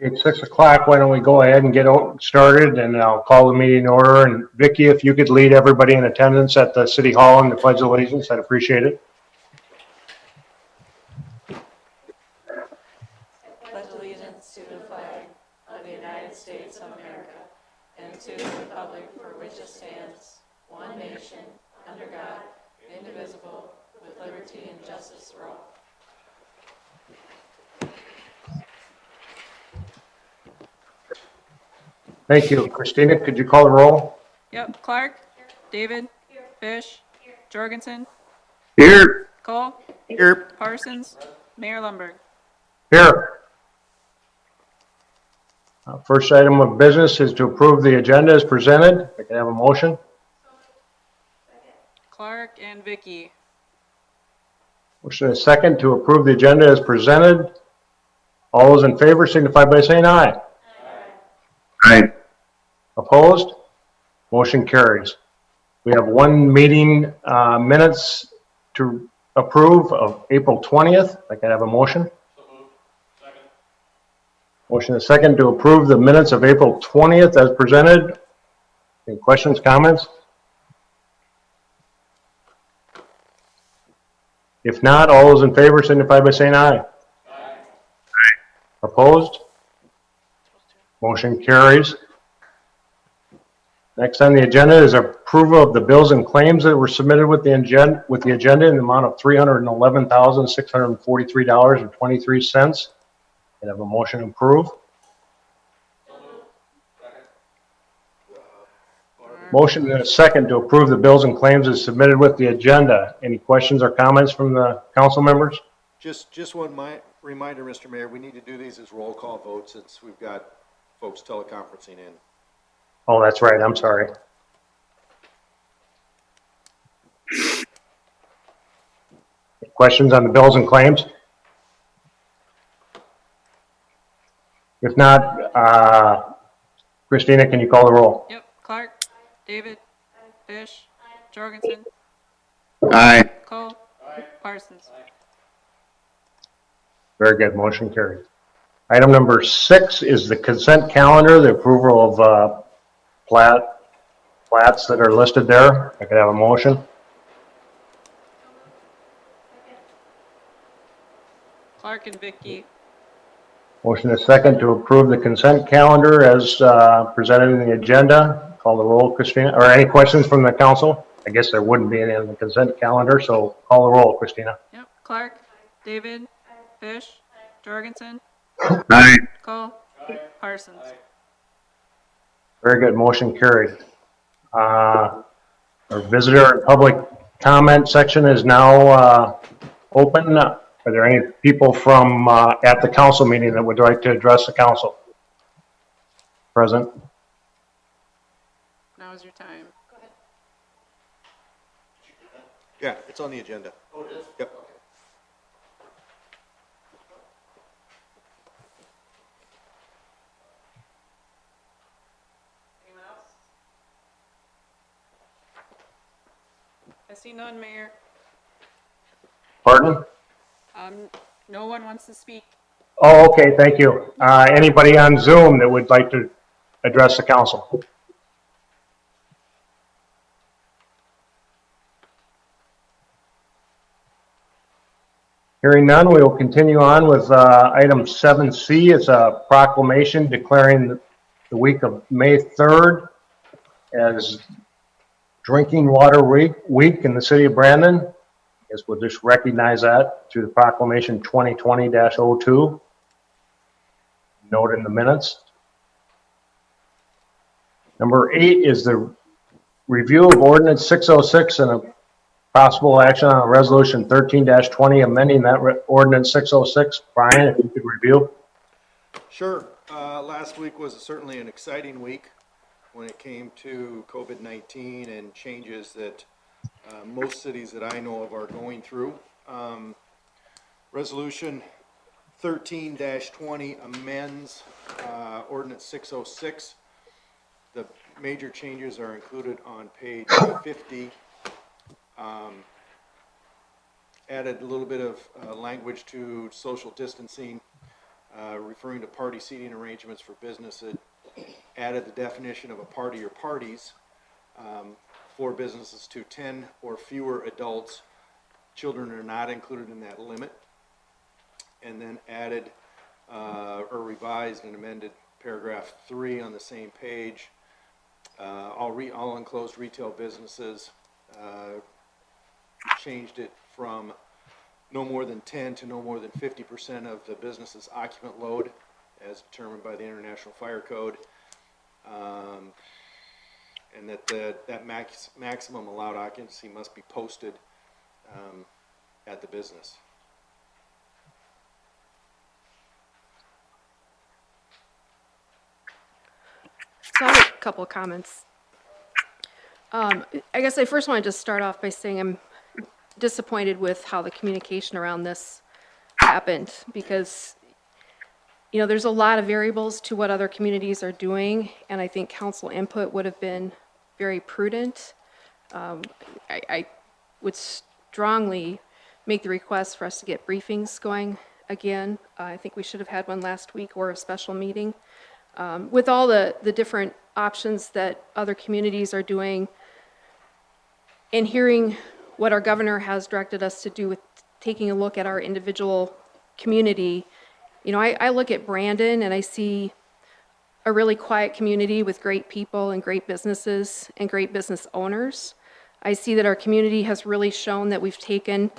It's 6 o'clock. Why don't we go ahead and get started, and I'll call the meeting in order. And Vicki, if you could lead everybody in attendance at the City Hall in the Pledge of Allegiance, I'd appreciate it. Pledge allegiance to the flag of the United States of America and to the republic for which it stands, one nation, under God, indivisible, with liberty and justice for all. Thank you. Christina, could you call the roll? Yep. Clark. David. Fish. Jorgensen. Here. Cole. Here. Parsons. Mayor Lundberg. Here. First item of business is to approve the agenda as presented. I can have a motion. Clark and Vicky. Motion is second to approve the agenda as presented. All those in favor signify by saying aye. Aye. Opposed? Motion carries. We have one meeting minutes to approve of April 20th. I can have a motion. Second. Motion is second to approve the minutes of April 20th as presented. Any questions, comments? If not, all those in favor signify by saying aye. Aye. Opposed? Motion carries. Next on the agenda is approval of the bills and claims that were submitted with the agenda in the amount of $311,643.23. Can I have a motion to approve? Motion and a second to approve the bills and claims as submitted with the agenda. Any questions or comments from the council members? Just one reminder, Mr. Mayor, we need to do these as roll call votes since we've got folks teleconferencing in. Oh, that's right. I'm sorry. Questions on the bills and claims? If not, Christina, can you call the roll? Yep. Clark. David. Fish. Jorgensen. Aye. Cole. Parsons. Very good. Motion carried. Item number 6 is the consent calendar, the approval of plats that are listed there. I could have a motion. Clark and Vicky. Motion is second to approve the consent calendar as presented in the agenda. Call the roll, Christina. Or any questions from the council? I guess there wouldn't be any on the consent calendar, so call the roll, Christina. Yep. Clark. David. Fish. Jorgensen. Aye. Cole. Parsons. Very good. Motion carried. Our visitor and public comment section is now open. Are there any people from at the council meeting that would like to address the council? Present. Now is your time. Go ahead. Yeah, it's on the agenda. Oh, it is? Yep. Anyone else? I see none, Mayor. Pardon? No one wants to speak. Oh, okay. Thank you. Anybody on Zoom that would like to address the council? Hearing none, we will continue on with item 7C. It's a proclamation declaring the week of May 3rd as Drinking Water Week in the city of Brandon. I guess we'll just recognize that through the proclamation 2020-02. Note in the minutes. Number 8 is the review of Ordinance 606 and a possible action on resolution 13-20 amending that ordinance 606. Brian, if you could review. Sure. Last week was certainly an exciting week when it came to COVID-19 and changes that most cities that I know of are going through. Resolution 13-20 amends ordinance 606. The major changes are included on page 50. Added a little bit of language to social distancing, referring to party seating arrangements for businesses, added the definition of a party or parties for businesses to 10 or fewer adults. Children are not included in that limit. And then added or revised and amended paragraph 3 on the same page. All enclosed retail businesses, changed it from no more than 10 to no more than 50% of the business's occupant load as determined by the International Fire Code. And that maximum allowed occupancy must be posted at the business. So I have a couple of comments. I guess I first want to just start off by saying I'm disappointed with how the communication around this happened because, you know, there's a lot of variables to what other communities are doing, and I think council input would have been very prudent. I would strongly make the request for us to get briefings going again. I think we should have had one last week or a special meeting. With all the different options that other communities are doing and hearing what our governor has directed us to do with taking a look at our individual community, you know, I look at Brandon and I see a really quiet community with great people and great businesses and great business owners. I see that our community has really shown that we've taken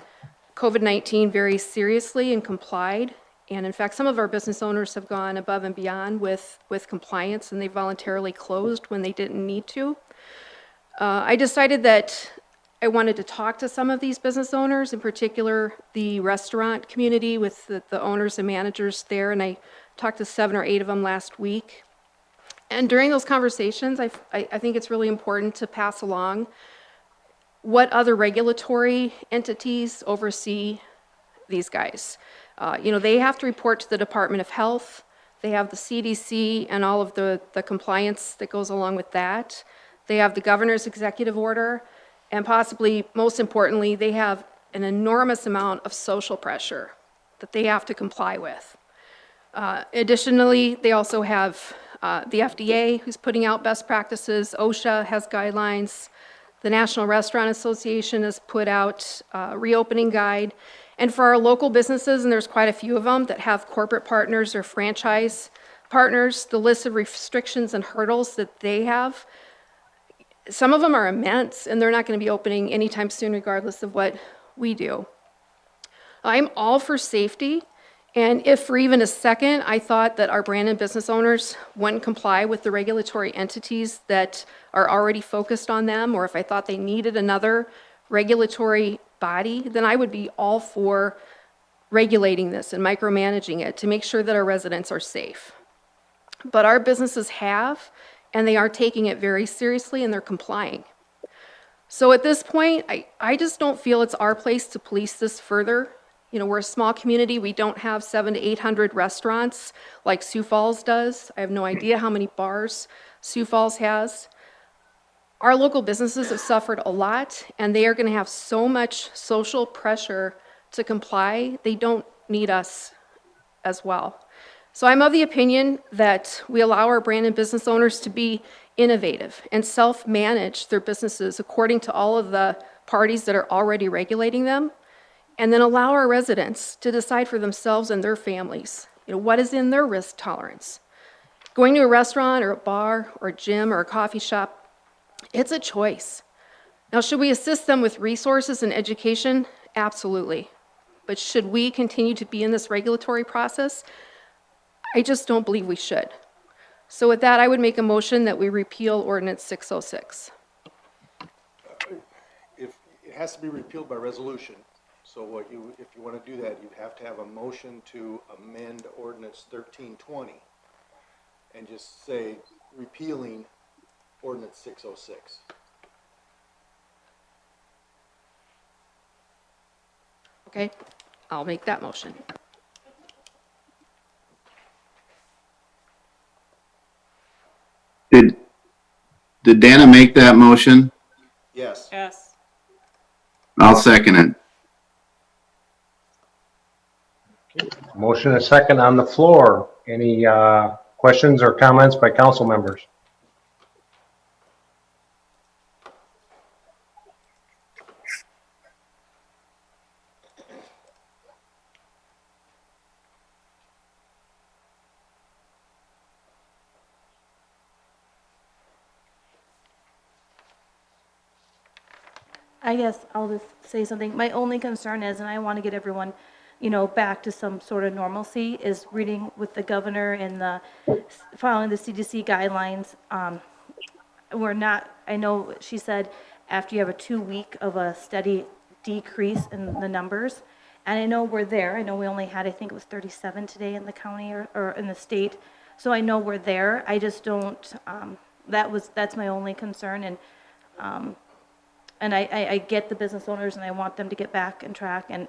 COVID-19 very seriously and complied. And in fact, some of our business owners have gone above and beyond with compliance, and they voluntarily closed when they didn't need to. I decided that I wanted to talk to some of these business owners, in particular the restaurant community with the owners and managers there, and I talked to 7 or 8 of them last week. And during those conversations, I think it's really important to pass along what other regulatory entities oversee these guys. You know, they have to report to the Department of Health. They have the CDC and all of the compliance that goes along with that. They have the governor's executive order. And possibly, most importantly, they have an enormous amount of social pressure that they have to comply with. Additionally, they also have the FDA, who's putting out best practices. OSHA has guidelines. The National Restaurant Association has put out a reopening guide. And for our local businesses, and there's quite a few of them that have corporate partners or franchise partners, the list of restrictions and hurdles that they have, some of them are immense, and they're not going to be opening anytime soon, regardless of what we do. I'm all for safety, and if for even a second I thought that our Brandon business owners wouldn't comply with the regulatory entities that are already focused on them, or if I thought they needed another regulatory body, then I would be all for regulating this and micromanaging it to make sure that our residents are safe. But our businesses have, and they are taking it very seriously, and they're complying. So at this point, I just don't feel it's our place to police this further. You know, we're a small community. We don't have 700 to 800 restaurants like Sioux Falls does. I have no idea how many bars Sioux Falls has. Our local businesses have suffered a lot, and they are going to have so much social pressure to comply, they don't need us as well. So I'm of the opinion that we allow our Brandon business owners to be innovative and self-manage their businesses according to all of the parties that are already regulating them, and then allow our residents to decide for themselves and their families, you know, what is in their risk tolerance. Going to a restaurant or a bar or a gym or a coffee shop, it's a choice. Now, should we assist them with resources and education? Absolutely. But should we continue to be in this regulatory process? I just don't believe we should. So with that, I would make a motion that we repeal Ordinance 606. If it has to be repealed by resolution, so if you want to do that, you'd have to have a motion to amend Ordinance 1320 and just say repealing Ordinance 606. Okay, I'll make that motion. Did Dana make that motion? Yes. Yes. I'll second it. Motion and a second on the floor. Any questions or comments by council members? I guess I'll just say something. My only concern is, and I want to get everyone, you know, back to some sort of normalcy, is reading with the governor and following the CDC guidelines. We're not, I know she said after you have a 2 week of a steady decrease in the numbers. And I know we're there. I know we only had, I think it was 37 today in the county or in the state. So I know we're there. I just don't, that's my only concern. And I get the business owners and I want them to get back on track. And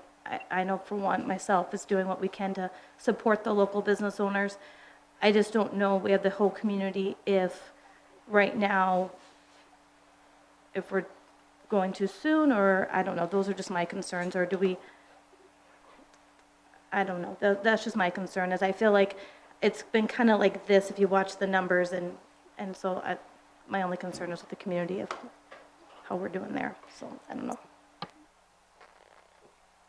I know for one, myself is doing what we can to support the local business owners. I just don't know, we have the whole community, if right now, if we're going too soon, or I don't know, those are just my concerns, or do we, I don't know, that's just my concern, is I feel like it's been kind of like this if you watch the numbers, and so my only concern is with the community of how we're doing there, so I don't know.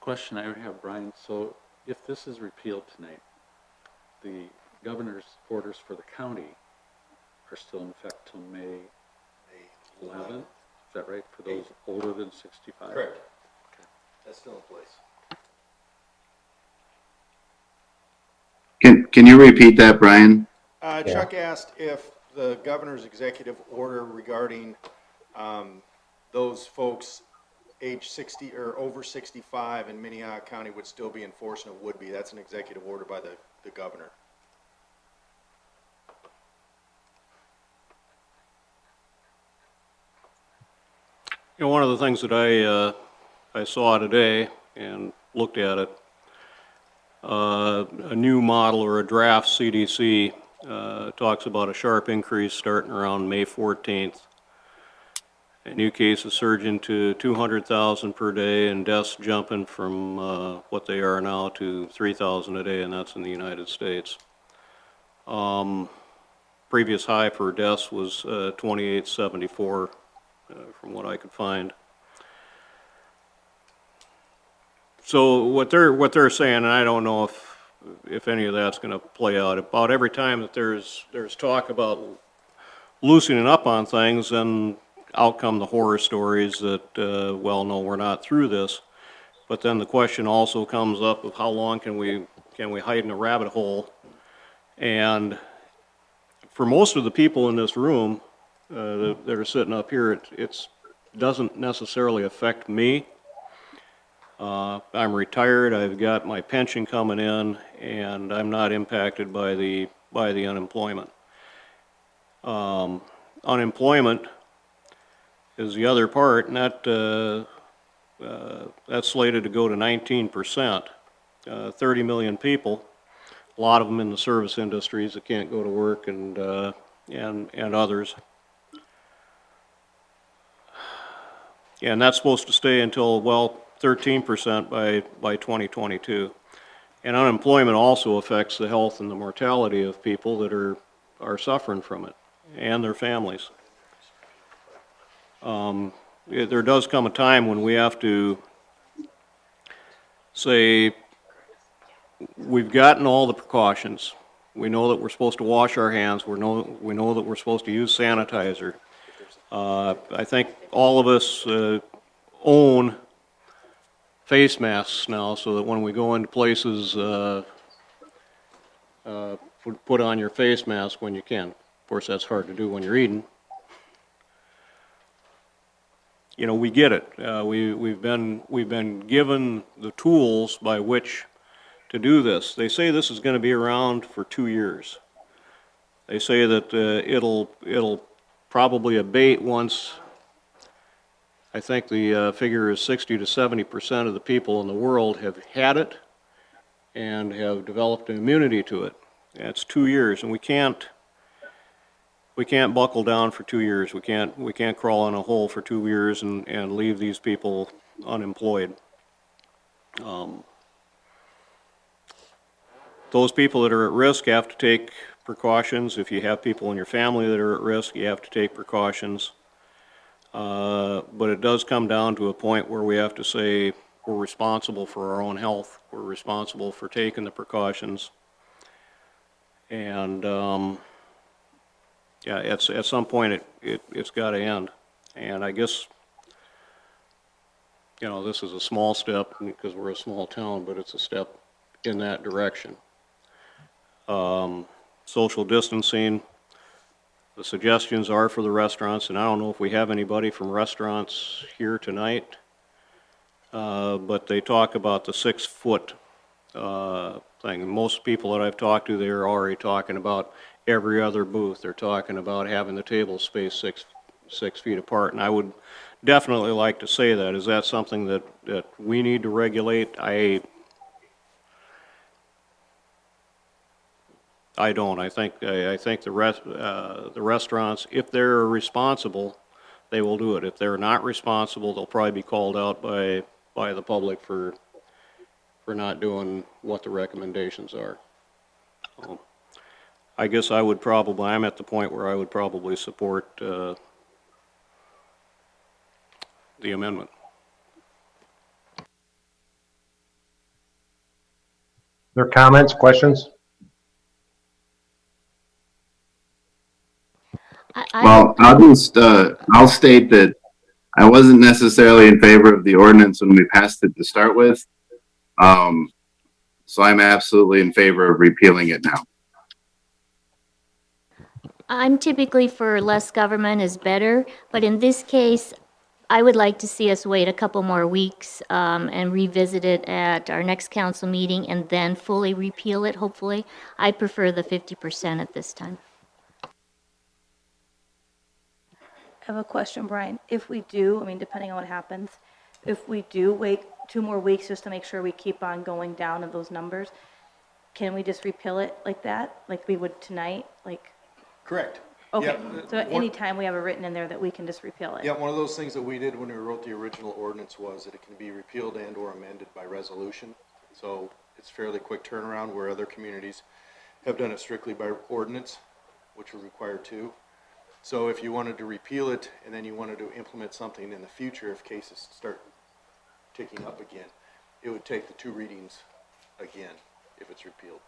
Question I would have, Brian, so if this is repealed tonight, the governor's orders for the county are still in effect till May 11th? Is that right, for those older than 65? Correct. Okay. That's still in place. Can you repeat that, Brian? Chuck asked if the governor's executive order regarding those folks age 60 or over 65 in Minnehaha County would still be enforced, and it would be. That's an executive order by the governor. You know, one of the things that I saw today and looked at it, a new model or a draft CDC talks about a sharp increase starting around May 14th. New cases surging to 200,000 per day, and deaths jumping from what they are now to 3,000 a day, and that's in the United States. Previous high for deaths was 2874, from what I could find. So what they're saying, and I don't know if any of that's going to play out. About every time that there's talk about loosening up on things, and out come the horror stories that, well, no, we're not through this. But then the question also comes up of how long can we hide in a rabbit hole? And for most of the people in this room that are sitting up here, it doesn't necessarily affect me. I'm retired, I've got my pension coming in, and I'm not impacted by the unemployment. Unemployment is the other part, and that's slated to go to 19%. 30 million people, a lot of them in the service industries that can't go to work, and others. And that's supposed to stay until, well, 13% by 2022. And unemployment also affects the health and the mortality of people that are suffering from it, and their families. There does come a time when we have to say, we've gotten all the precautions. We know that we're supposed to wash our hands. We know that we're supposed to use sanitizer. I think all of us own face masks now, so that when we go into places, put on your face mask when you can. Of course, that's hard to do when you're eating. You know, we get it. We've been given the tools by which to do this. They say this is going to be around for 2 years. They say that it'll probably abate once. I think the figure is 60 to 70% of the people in the world have had it and have developed an immunity to it. That's 2 years, and we can't buckle down for 2 years. We can't crawl in a hole for 2 years and leave these people unemployed. those people that are at risk have to take precautions. If you have people in your family that are at risk, you have to take precautions. But it does come down to a point where we have to say we're responsible for our own health. We're responsible for taking the precautions. And, yeah, at some point it's got to end. And I guess, you know, this is a small step because we're a small town, but it's a step in that direction. Social distancing, the suggestions are for the restaurants, and I don't know if we have anybody from restaurants here tonight, but they talk about the 6-foot thing. Most people that I've talked to, they're already talking about every other booth. They're talking about having the table spaced six feet apart, and I would definitely like to say that. Is that something that we need to regulate? I don't. I think the restaurants, if they're responsible, they will do it. If they're not responsible, they'll probably be called out by the public for not doing what the recommendations are. I guess I'm at the point where I would probably support the amendment. There comments, questions? Well, I'll state that I wasn't necessarily in favor of the ordinance when we passed it to start with. So I'm absolutely in favor of repealing it now. I'm typically for less government is better, but in this case, I would like to see us wait a couple more weeks and revisit it at our next council meeting and then fully repeal it, hopefully. I prefer the 50% at this time. I have a question, Brian. If we do, I mean, depending on what happens, if we do wait 2 more weeks just to make sure we keep on going down of those numbers, can we just repeal it like that, like we would tonight? Like, Correct. okay, Yeah, so at any time we have it written in there that we can just repeal it? Yeah, one of those things that we did when we wrote the original ordinance was that it can be repealed and or amended by resolution. So it's fairly quick turnaround where other communities have done it strictly by ordinance, which would require 2. So if you wanted to repeal it and then you wanted to implement something in the future, if cases start ticking up again, it would take the 2 readings again if it's repealed.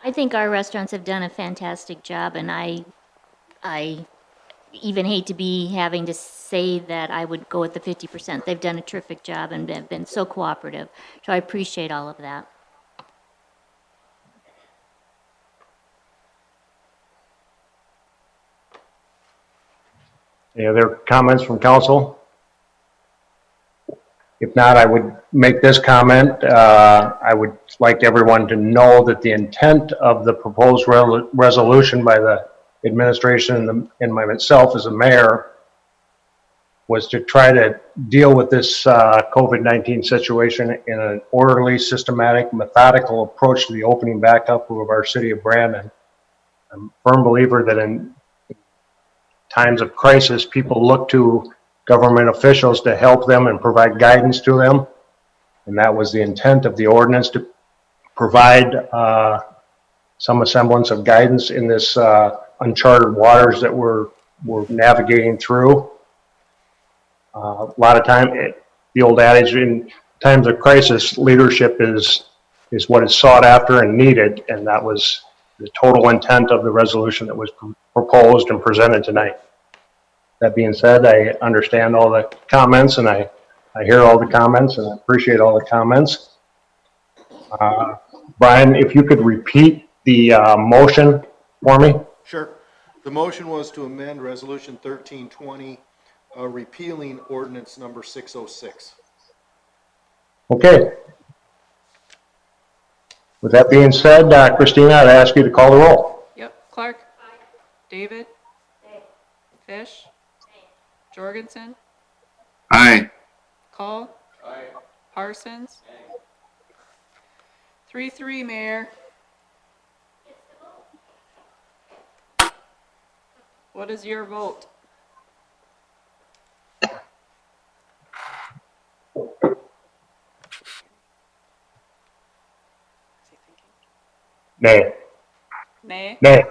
I think our restaurants have done a fantastic job, and I even hate to be having to say that I would go with the 50%. They've done a terrific job and been so cooperative. So I appreciate all of that. Any other comments from council? If not, I would make this comment. I would like everyone to know that the intent of the proposed resolution by the administration and myself as a mayor was to try to deal with this COVID-19 situation in an orderly, systematic, methodical approach to the opening back up of our city of Brandon. I'm a firm believer that in times of crisis, people look to government officials to help them and provide guidance to them. And that was the intent of the ordinance, to provide some semblance of guidance in this uncharted waters that we're navigating through. A lot of time, the old adage, in times of crisis, leadership is what is sought after and needed, and that was the total intent of the resolution that was proposed and presented tonight. That being said, I understand all the comments, and I hear all the comments, and I appreciate all the comments. Brian, if you could repeat the motion for me? Sure. The motion was to amend Resolution 1320, repealing ordinance number 606. Okay. With that being said, Christina, I'd ask you to call the roll. Yep. Clark? David? Fish? Jorgensen? Aye. Call? Parsons? 3-3, Mayor. What is your vote? Nay. Nay? Nay.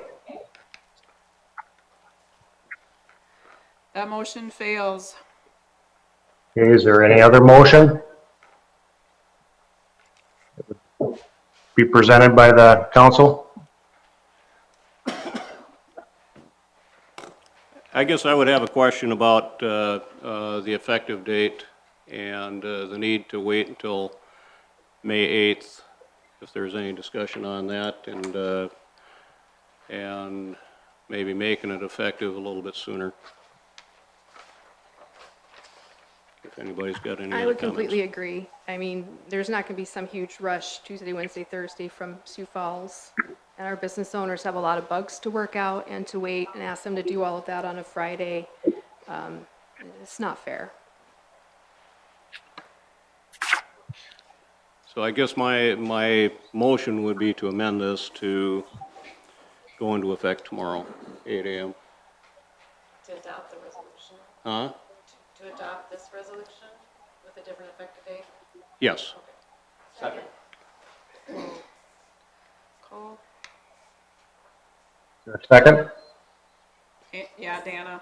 That motion fails. Okay, is there any other motion? Be presented by the council? I guess I would have a question about the effective date and the need to wait until May 8th, if there's any discussion on that, and maybe making it effective a little bit sooner. If anybody's got any I other would comments. completely agree. I mean, there's not going to be some huge rush Tuesday, Wednesday, Thursday from Sioux Falls. And our business owners have a lot of bugs to work out, and to wait and ask them to do all of that on a Friday, it's not fair. So I guess my motion would be to amend this to go into effect tomorrow, 8 a.m. To adopt the resolution, Huh? to adopt this resolution with a different effective date? Yes. Second. Call? Is there a second? Yeah, Dana.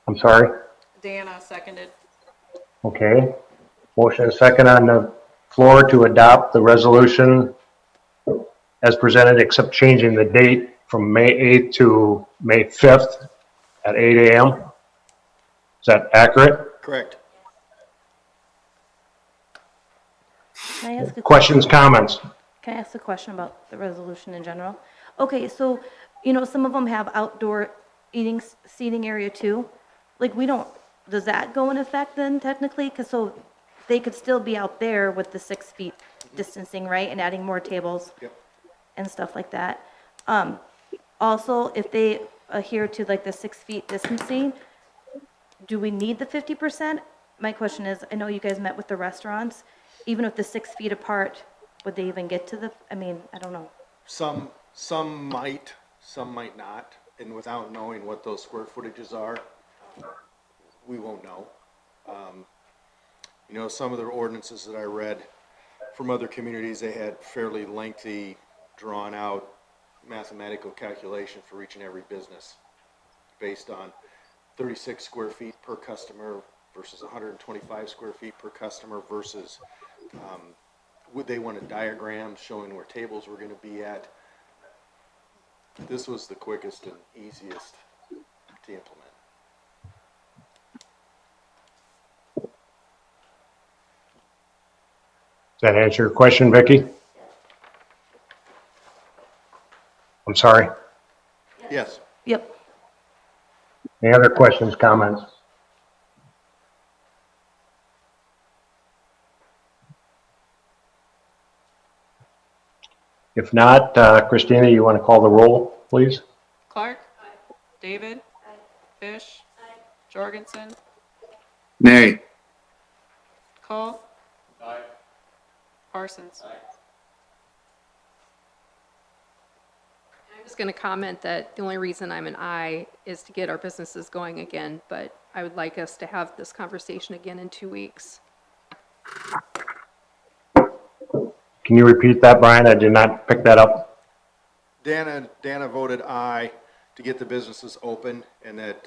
I'm sorry? Dana seconded. Okay. Motion and second on the floor to adopt the resolution as presented, except changing the date from May 8th to May 5th at 8 a.m. Is that accurate? Correct. Can I ask a Questions, comments? Can I ask a question about the resolution in general? Okay, so, some of them have outdoor seating area too. Like, does that go in effect then technically? Because so they could still be out there with the 6 feet distancing, right? And adding more tables Yep. and stuff like that. Also, if they adhere to like the 6 feet distancing, do we need the 50%? My question is, I know you guys met with the restaurants. Even if the 6 feet apart, would they even get to I don't know. Some might, some might not, and without knowing what those square footages are, we won't know. Some of the ordinances that I read from other communities, they had fairly lengthy, drawn-out mathematical calculation for each and every business based on 36 square feet per customer versus 125 square feet per customer versus they wanted diagrams showing where tables were going to be at. This was the quickest and easiest to implement. Does that answer your question, Vicki? I'm sorry. Yes. Yep. Any other questions, comments? If not, Christina, you want to call the roll, please? Clark? David? Fish? Jorgensen? Nay. Call? Parsons? I'm just going to comment that the only reason I'm an aye is to get our businesses going again, but I would like us to have this conversation again in 2 weeks. Can you repeat that, Brian? I did not pick that up. Dana voted aye to get the businesses open and that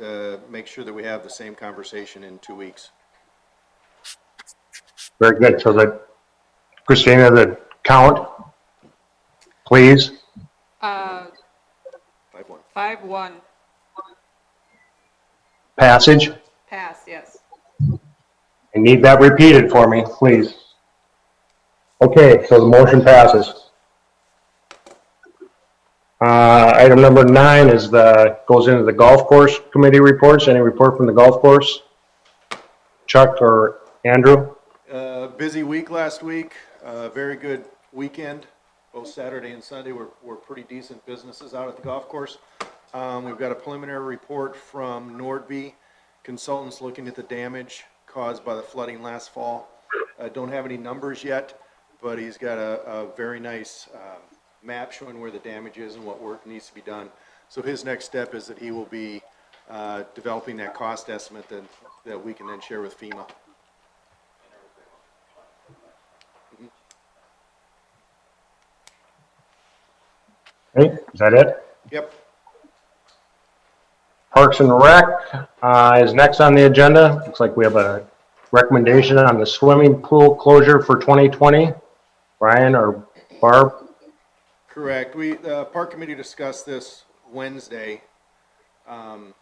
make sure that we have the same conversation in 2 weeks. Very good. So that, Christina, the count, please. 5-1. 5-1. Passage. Pass, yes. I need that repeated for me, please. Okay, so the motion passes. Item number 9 is goes into the golf course committee reports. Any report from the golf course? Chuck or Andrew? Busy week last week, very good weekend. Both Saturday and Sunday were pretty decent businesses out at the golf course. We've got a preliminary report from Nordby Consultants looking at the damage caused by the flooding last fall. Don't have any numbers yet, but he's got a very nice map showing where the damage is and what work needs to be done. So his next step is that he will be developing that cost estimate that we can then share with FEMA. Okay, is that it? Yep. Parks and Rec is next on the agenda. Looks like we have a recommendation on the swimming pool closure for 2020. Brian or Barb? Correct. The park committee discussed this Wednesday. You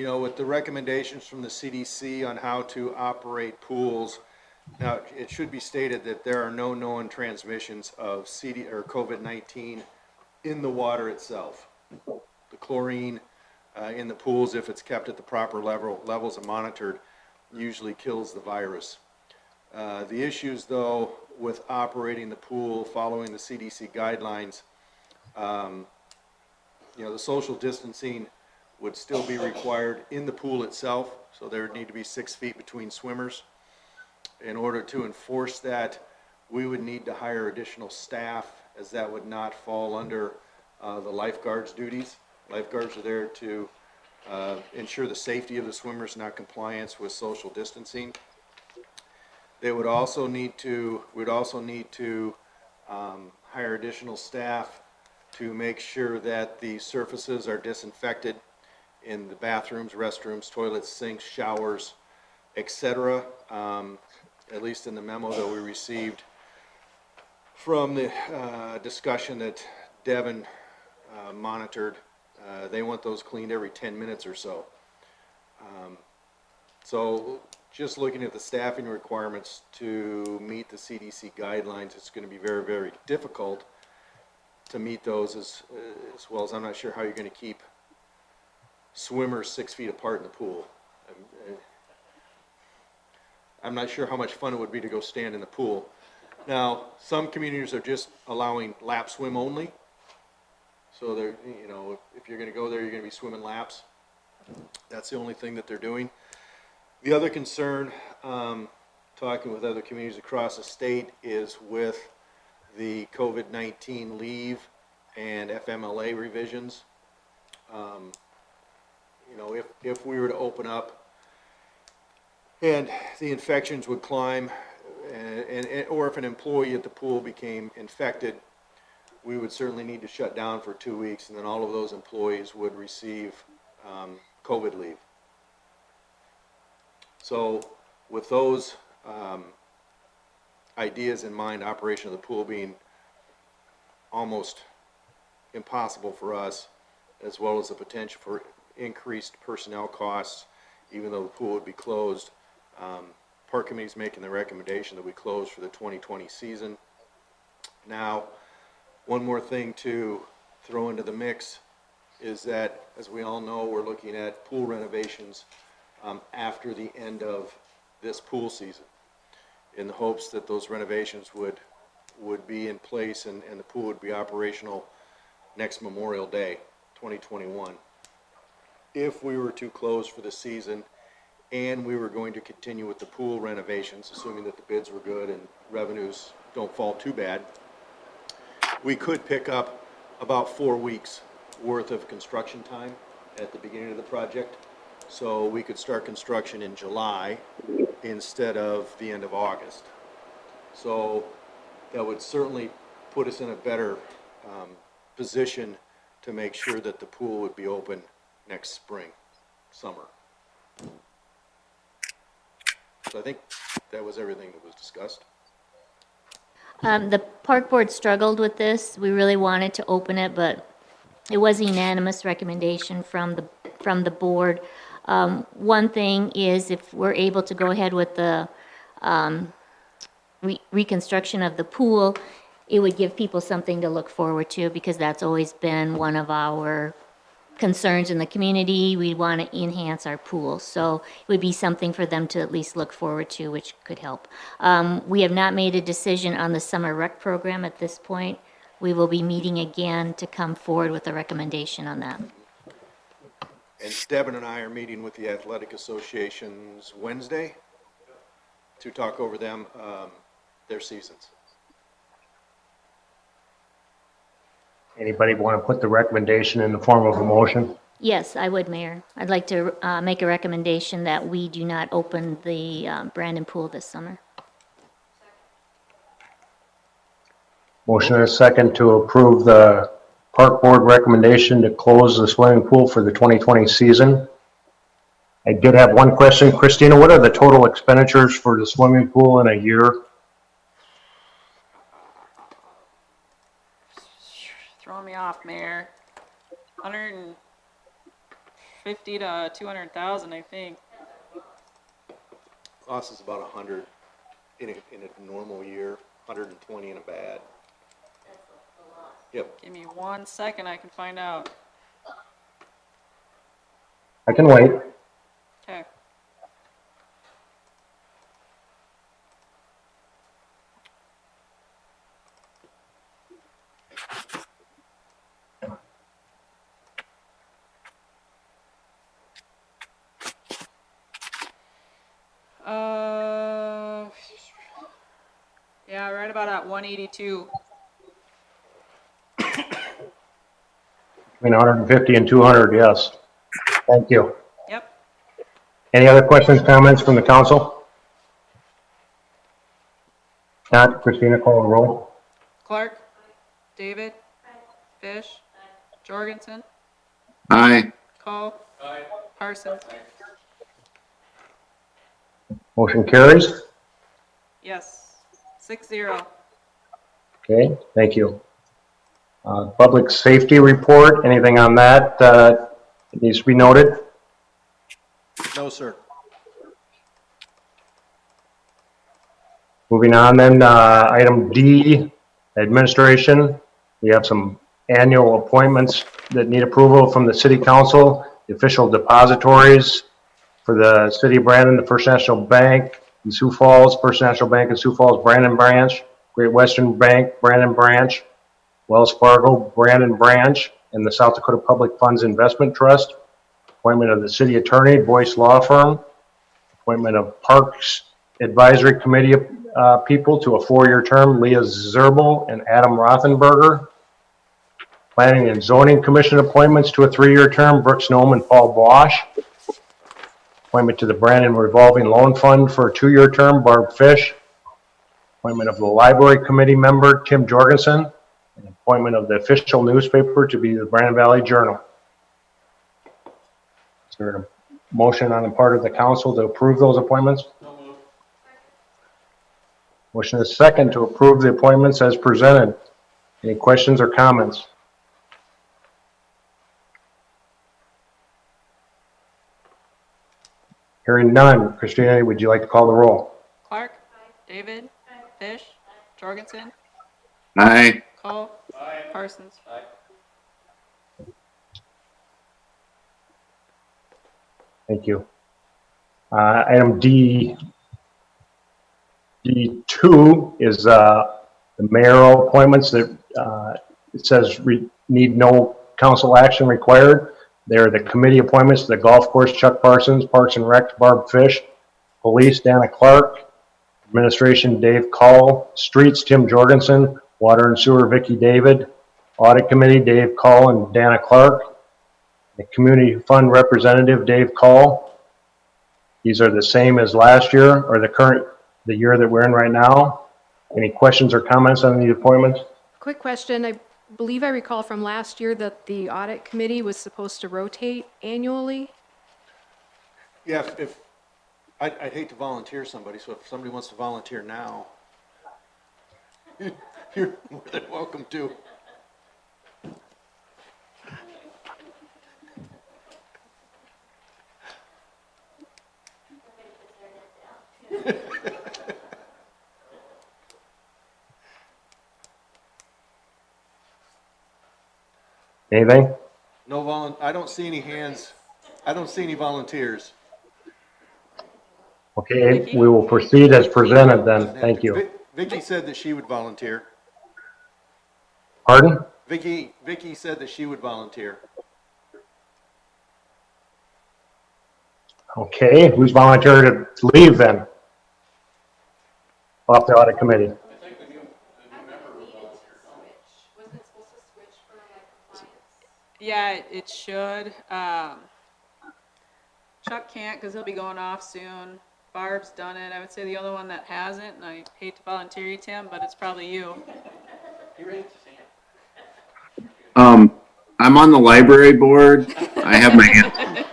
know, with the recommendations from the CDC on how to operate pools. Now, it should be stated that there are no known transmissions of COVID-19 in the water itself. The chlorine in the pools, if it's kept at the proper levels and monitored, usually kills the virus. The issues, though, with operating the pool, following the CDC guidelines, you know, the social distancing would still be required in the pool itself, so there would need to be 6 feet between swimmers. In order to enforce that, we would need to hire additional staff, as that would not fall under the lifeguards' duties. Lifeguards are there to ensure the safety of the swimmers, not compliance with social distancing. They would also need to, hire additional staff to make sure that the surfaces are disinfected in the bathrooms, restrooms, toilets, sinks, showers, etc. At least in the memo that we received from the discussion that Devin monitored, they want those cleaned every 10 minutes or so. So just looking at the staffing requirements to meet the CDC guidelines, it's going to be very, very difficult to meet those as well as I'm not sure how you're going to keep swimmers 6 feet apart in the pool. I'm not sure how much fun it would be to go stand in the pool. Now, some communities are just allowing lap swim only. So they're, you know, if you're going to go there, you're going to be swimming laps. That's the only thing that they're doing. The other concern, talking with other communities across the state, is with the COVID-19 leave and FMLA revisions. You know, if we were to open up and the infections would climb, or if an employee at the pool became infected, we would certainly need to shut down for 2 weeks, and then all of those employees would receive COVID leave. So with those ideas in mind, operation of the pool being almost impossible for us, as well as the potential for increased personnel costs, even though the pool would be closed, Park Committee is making the recommendation that we close for the 2020 season. Now, one more thing to throw into the mix is that, as we all know, we're looking at pool renovations after the end of this pool season, in the hopes that those renovations would be in place and the pool would be operational next Memorial Day, 2021. If we were to close for the season and we were going to continue with the pool renovations, assuming that the bids were good and revenues don't fall too bad, we could pick up about 4 weeks worth of construction time at the beginning of the project. So we could start construction in July instead of the end of August. So that would certainly put us in a better position to make sure that the pool would be open next spring, summer. So I think that was everything that was discussed. The park board struggled with this. We really wanted to open it, but it was a unanimous recommendation from the board. One thing is, if we're able to go ahead with the reconstruction of the pool, it would give people something to look forward to, because that's always been one of our concerns in the community. We want to enhance our pool, so it would be something for them to at least look forward to, which could help. We have not made a decision on the summer rec program at this point. We will be meeting again to come forward with a recommendation on that. And Devin and I are meeting with the athletic associations Wednesday to talk over them, their seasons. Anybody want to put the recommendation in the form of a motion? Yes, I would, Mayor. I'd like to make a recommendation that we do not open the Brandon Pool this summer. Motion and a second to approve the park board recommendation to close the swimming pool for the 2020 season. I did have one question. Christina, what are the total expenditures for the swimming pool in a year? Throwing me off, Mayor. 150 to 200,000, I think. Cost is about 100 in a normal year, 120 in a bad. Yep. Give me 1 second, I can find out. I can wait. Okay. Yeah, right about at 182. Between 150 and 200, yes. Thank you. Yep. Any other questions, comments from the council? Not, Christina, call the roll. Clark, David, Fish, Jorgensen, Aye. Call, Parsons. Motion carries. Yes, 6-0. Okay, thank you. Public safety report, anything on that needs to be noted? No, sir. Moving on then, item D, administration. We have some annual appointments that need approval from the city council, the official depositories for the city of Brandon, the First National Bank in Sioux Falls, First National Bank in Sioux Falls, Brandon Branch, Great Western Bank, Brandon Branch, Wells Fargo, Brandon Branch, and the South Dakota Public Funds Investment Trust. Appointment of the city attorney, Boyce Law Firm. Appointment of Parks Advisory Committee people to a 4-year term, Leah Zerbel and Adam Rothenberger. Planning and Zoning Commission appointments to a 3-year term, Brooks Nome and Paul Bosch. Appointment to the Brandon Revolving Loan Fund for a 2-year term, Barb Fish. Appointment of the Library Committee member, Tim Jorgensen. And appointment of the official newspaper to be the Brandon Valley Journal. Is there a motion on the part of the council to approve those appointments? Motion is second to approve the appointments as presented. Any questions or comments? Hearing none. Christina, would you like to call the roll? Clark, David, Fish, Jorgensen, Aye. Call, Parsons. Thank you. Item D2 is the mayoral appointments that it says need no council action required. They're the committee appointments to the golf course, Chuck Parsons, Parks and Rec, Barb Fish, Police, Dana Clark, Administration, Dave Call, Streets, Tim Jorgensen, Water and Sewer, Vicki David, Audit Committee, Dave Call and Dana Clark, the Community Fund Representative, Dave Call. These are the same as last year, or the year that we're in right now. Any questions or comments on these appointments? Quick question. I believe I recall from last year that the audit committee was supposed to rotate annually. Yeah, if I'd hate to volunteer somebody, so if somebody wants to volunteer now, you're more than welcome to. Anything? No I don't see any hands. I don't see any volunteers. Okay, we will proceed as presented then. Thank you. Vicki said that she would volunteer. Pardon? Vicki said that she would volunteer. Okay, who's volunteered to leave then? Off the audit committee. Yeah, it should. Chuck can't because he'll be going off soon. Barb's done it. I would say the only one that hasn't, and I hate to volunteer you, Tim, but it's probably you. I'm on the library board. I have my hand.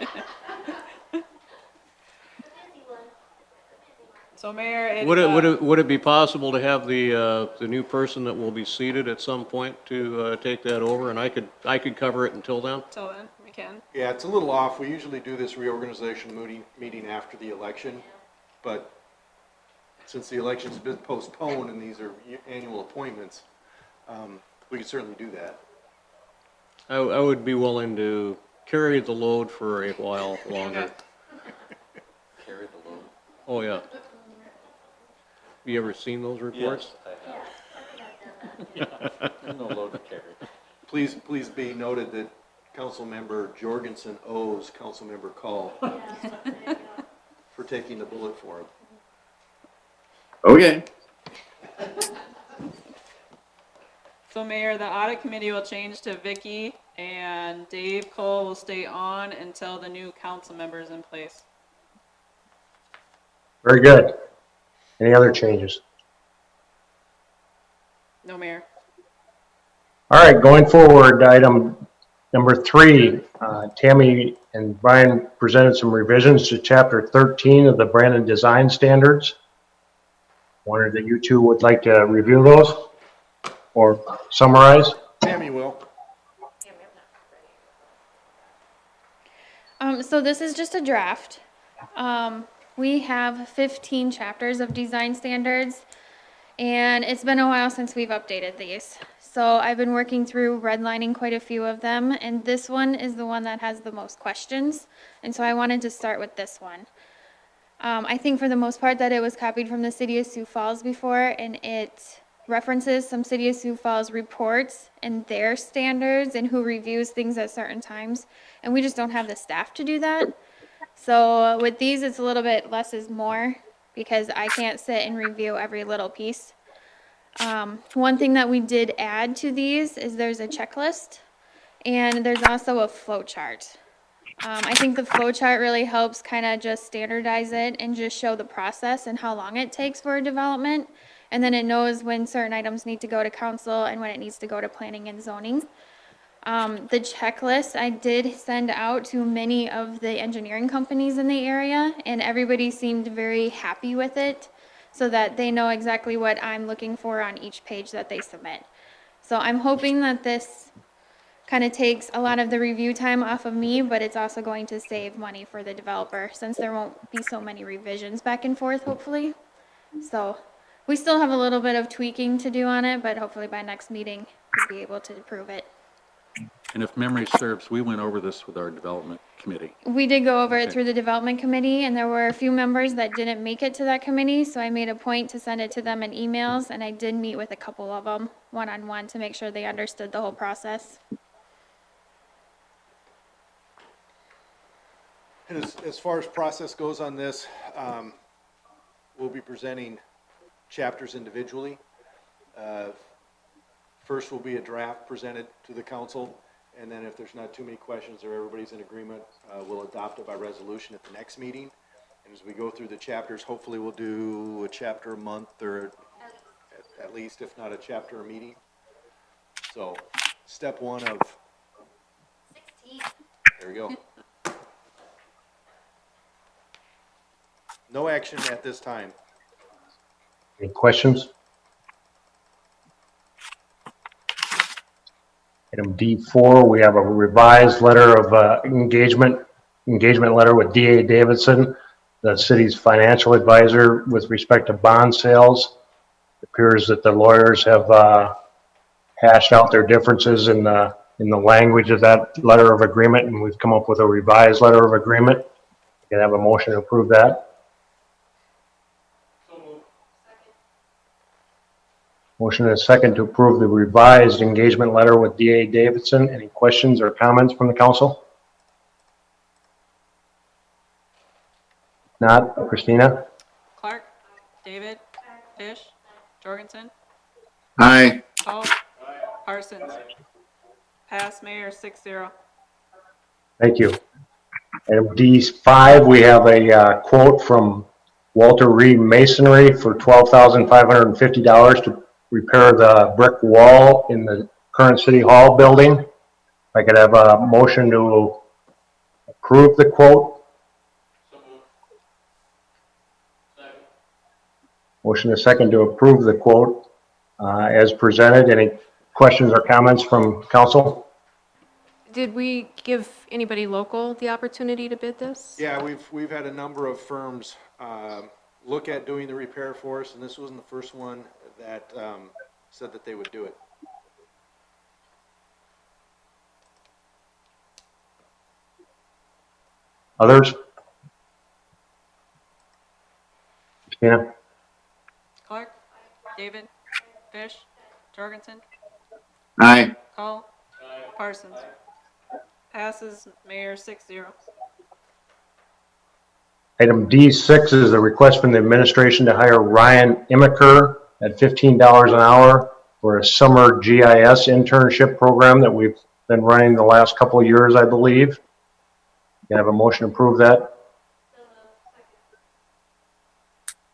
So Mayor, it's, Would it be possible to have the new person that will be seated at some point to, take that over, and I could cover it until then? till then, we can. Yeah, it's a little off. We usually do this reorganization meeting after the election, but since the election's been postponed and these are annual appointments, we could certainly do that. I would be willing to carry the load for a while longer. Carry the load. Oh, yeah. You ever seen those reports? Yes, I have. There's no load to carry. Please be noted that Councilmember Jorgensen owes Councilmember Call for taking the bullet for him. Okay. So Mayor, the audit committee will change to Vicky, and Dave Cole will stay on until the new council member is in place. Very good. Any other changes? No, Mayor. All right, going forward, item number 3, Tammy and Brian presented some revisions to Chapter 13 of the Brandon Design Standards. Wondered that you two would like to review those or summarize. Tammy will. So this is just a draft. We have 15 chapters of design standards, and it's been a while since we've updated these. So I've been working through redlining quite a few of them, and this one is the one that has the most questions, and so I wanted to start with this one. I think for the most part that it was copied from the City of Sioux Falls before, and it references some City of Sioux Falls reports and their standards and who reviews things at certain times, and we just don't have the staff to do that. So with these, it's a little bit less is more because I can't sit and review every little piece. One thing that we did add to these is there's a checklist and there's also a flow chart. I think the flow chart really helps kind of just standardize it and just show the process and how long it takes for a development. And then it knows when certain items need to go to council and when it needs to go to planning and zoning. The checklist I did send out to many of the engineering companies in the area, and everybody seemed very happy with it so that they know exactly what I'm looking for on each page that they submit. So I'm hoping that this kind of takes a lot of the review time off of me, but it's also going to save money for the developer since there won't be so many revisions back and forth, hopefully. So we still have a little bit of tweaking to do on it, but hopefully by next meeting we'll be able to approve it. And if memory serves, we went over this with our development committee. We did go over it Okay. through the development committee, and there were a few members that didn't make it to that committee, so I made a point to send it to them in emails, and I did meet with a couple of them one-on-one to make sure they understood the whole process. And as far as process goes on this, we'll be presenting chapters individually. First will be a draft presented to the council, and then if there's not too many questions or everybody's in agreement, we'll adopt it by resolution at the next meeting. And as we go through the chapters, hopefully we'll do a chapter a month or at least, if not a chapter a meeting. So step 1 of 16. There we go. No action at this time. Any questions? Item D4, we have a revised letter of engagement letter with D.A. Davidson, the city's financial advisor with respect to bond sales. It appears that the lawyers have hashed out their differences in the language of that letter of agreement, and we've come up with a revised letter of agreement. You can have a motion to approve that. Motion and a second to approve the revised engagement letter with D.A. Davidson. Any questions or comments from the council? Not. Christina? Clark, David, Fish, Jorgensen, Aye. Cole, Parsons. Pass, Mayor, 6-0. Thank you. Item D5, we have a quote from Walter Reed Masonry for $12,550 to repair the brick wall in the current city hall building. If I could have a motion to approve the quote. Motion a second to approve the quote as presented. Any questions or comments from council? Did we give anybody local the opportunity to bid this? Yeah, we've had a number of firms look at doing the repair for us, and this wasn't the first one that said that they would do it. Others? Christina? Clark, David, Fish, Jorgensen, Aye. Call, Parsons. Passes, Mayor 6-0. Item D6 is a request from the administration to hire Ryan Immaker at $15 an hour for a summer GIS internship program that we've been running the last couple of years, I believe. Can I have a motion to approve that?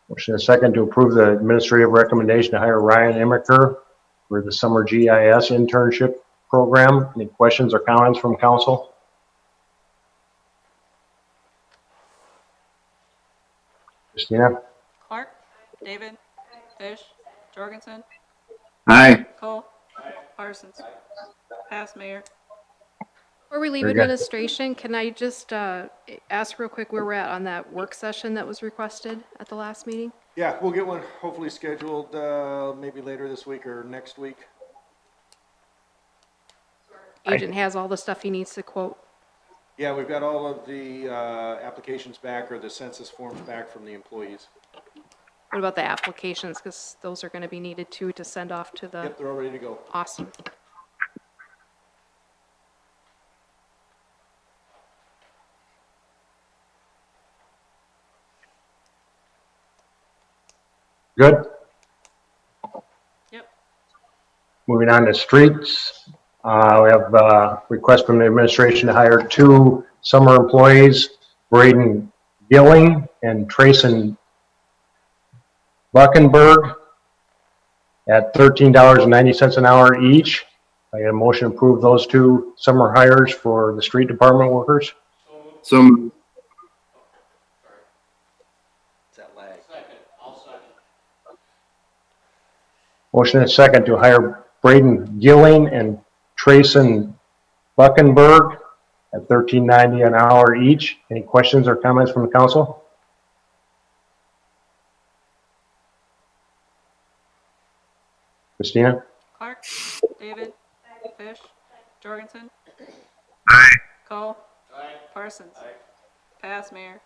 Motion a second to approve the administrative recommendation to hire Ryan Immaker for the summer GIS internship program. Any questions or comments from council? Christina? Clark, David, Fish, Jorgensen, Aye. Cole, Parsons. Pass, Mayor. Before we leave Very good. administration, can I just ask real quick where we're at on that work session that was requested at the last meeting? Yeah, we'll get one hopefully scheduled maybe later this week or next week. Agent has all the stuff he needs to quote. Yeah, we've got all of the applications back, or the census forms back from the employees. What about the applications? Because those are going to be needed too to send off to the. Yep, they're all ready to go. Awesome. Good? Yep. Moving on to streets. We have a request from the administration to hire 2 summer employees, Braden Gilling and Trayson Buckenberg, at $13.90 an hour each. I get a motion to approve those 2 summer hires for the street department workers. So moved. It's that lag. Motion and second to hire Braden Gilling and Trayson Buckenberg at $13.90 an hour each. Any questions or comments from the council? Christina? Clark, David, Fish, Jorgensen. Aye. Cole, Parsons. Pass, Mayor.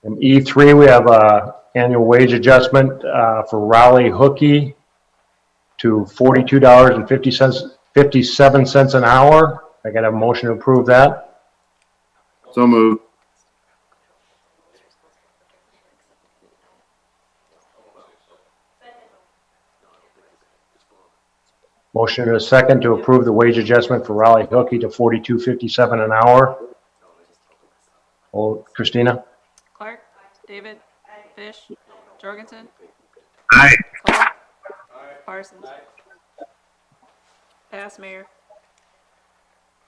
In E3, we have a annual wage adjustment for Raleigh Hookie to $42.57 an hour. I got a motion to approve that. So moved. Motion and a second to approve the wage adjustment for Raleigh Hookie to $42.57 an hour. Oh, Christina? Clark, David, Fish, Jorgensen, Aye. Cole, Parsons. Pass, Mayor.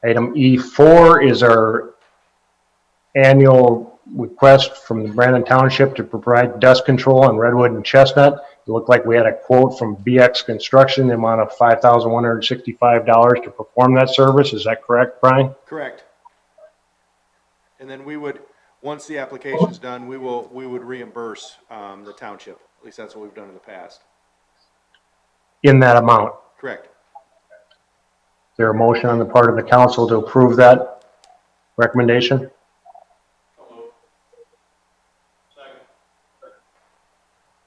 Item E4 is our annual request from the Brandon Township to provide dust control on Redwood and Chestnut. It looked like we had a quote from BX Construction, the amount of $5,165 to perform that service. Is that correct, Brian? Correct. And then we would, once the application's done, we would reimburse the township. At least that's what we've done in the past. In that amount. Correct. Is there a motion on the part of the council to approve that recommendation?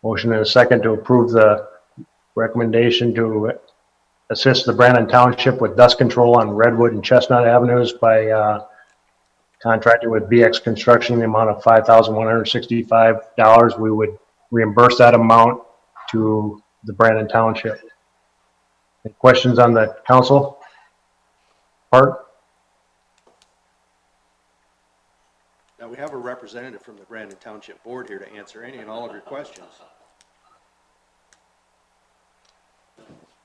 Motion and a second to approve the recommendation to assist the Brandon Township with dust control on Redwood and Chestnut Avenues by contracting with BX Construction, the amount of $5,165. We would reimburse that amount to the Brandon Township. Any questions on the council part? Now, we have a representative from the Brandon Township Board here to answer any and all of your questions.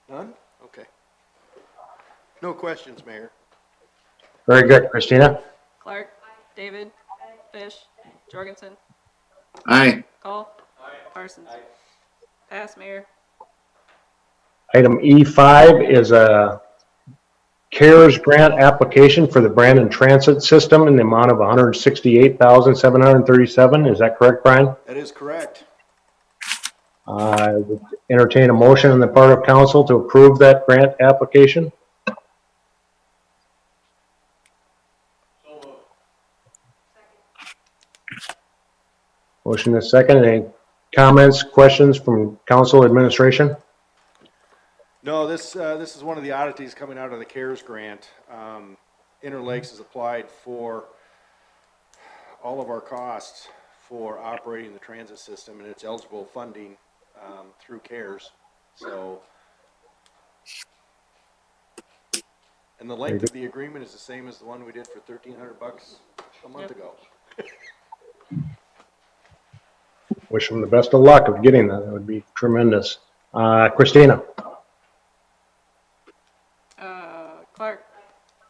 None? Okay. No questions, Mayor. Very good. Christina? Clark, David, Fish, Jorgensen, Aye. Call, Parsons. Pass, Mayor. Item E5 is a CARES grant application for the Brandon Transit System in the amount of $168,737. Is that correct, Brian? That is correct. I would entertain a motion on the part of council to approve that grant application. Motion is second. Any comments, questions from council administration? No, this is one of the oddities coming out of the CARES grant. Interlakes has applied for all of our costs for operating the transit system, and it's eligible funding through CARES. So, and the length of the agreement is the same as the one we did for $1,300 a month ago. Wish them the best of luck of getting that. That would be tremendous. Christina? Clark,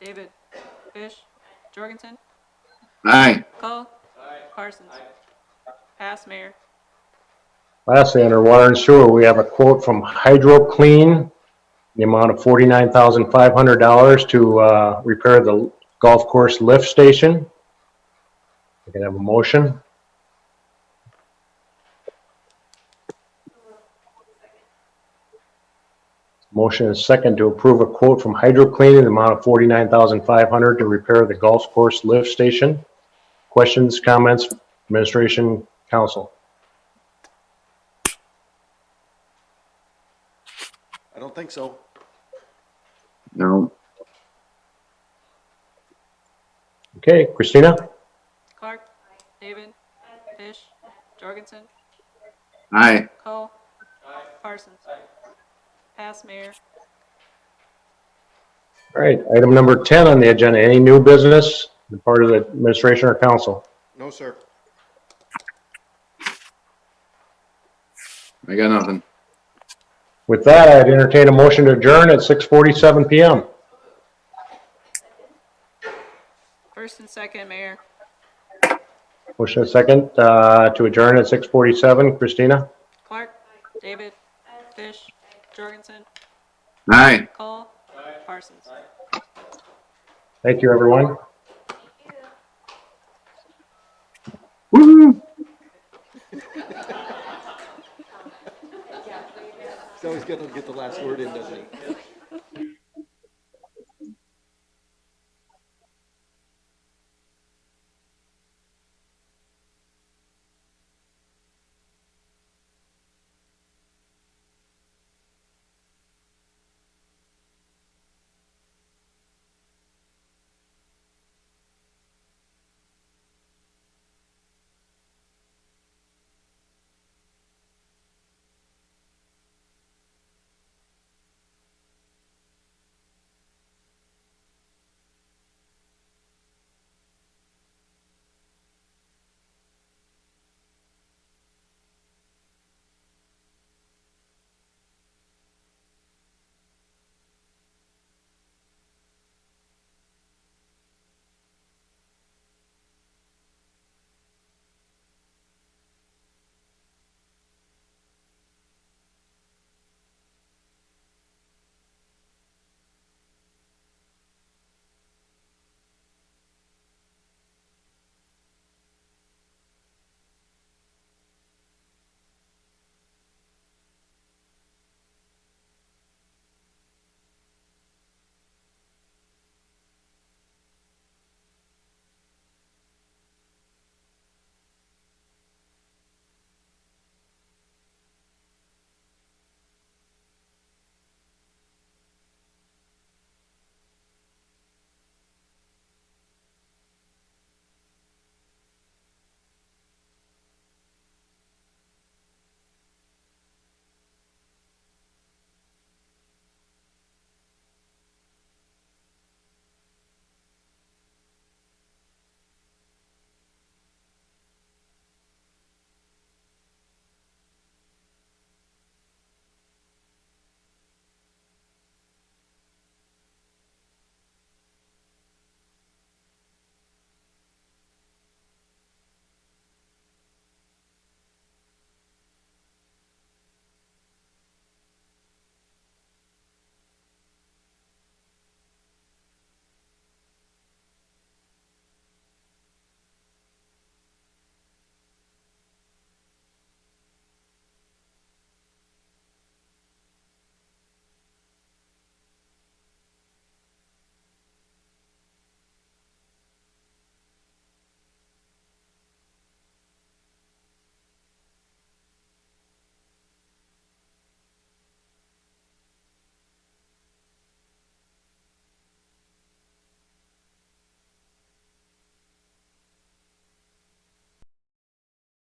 David, Fish, Jorgensen, Aye. Call, Parsons. Pass, Mayor. Lastly, under water and sewer, we have a quote from Hydro Clean, the amount of $49,500 to repair the golf course lift station. We can have a motion. Motion is second to approve a quote from Hydro Clean in the amount of $49,500 to repair the golf course lift station. Questions, comments, administration, council? I don't think so. No. Okay, Christina? Clark, David, Fish, Jorgensen, Aye. Call, Parsons. Pass, Mayor. All right, item number 10 on the agenda, any new business on the part of the administration or council? No, sir. I got nothing. With that, I'd entertain a motion to adjourn at 6:47 PM. First and second, Mayor. Motion is second to adjourn at 6:47. Christina? Clark, David, Fish, Jorgensen, Aye. Call, Parsons. Thank you, everyone. Woo-hoo. He's always going to get the last word in, doesn't he?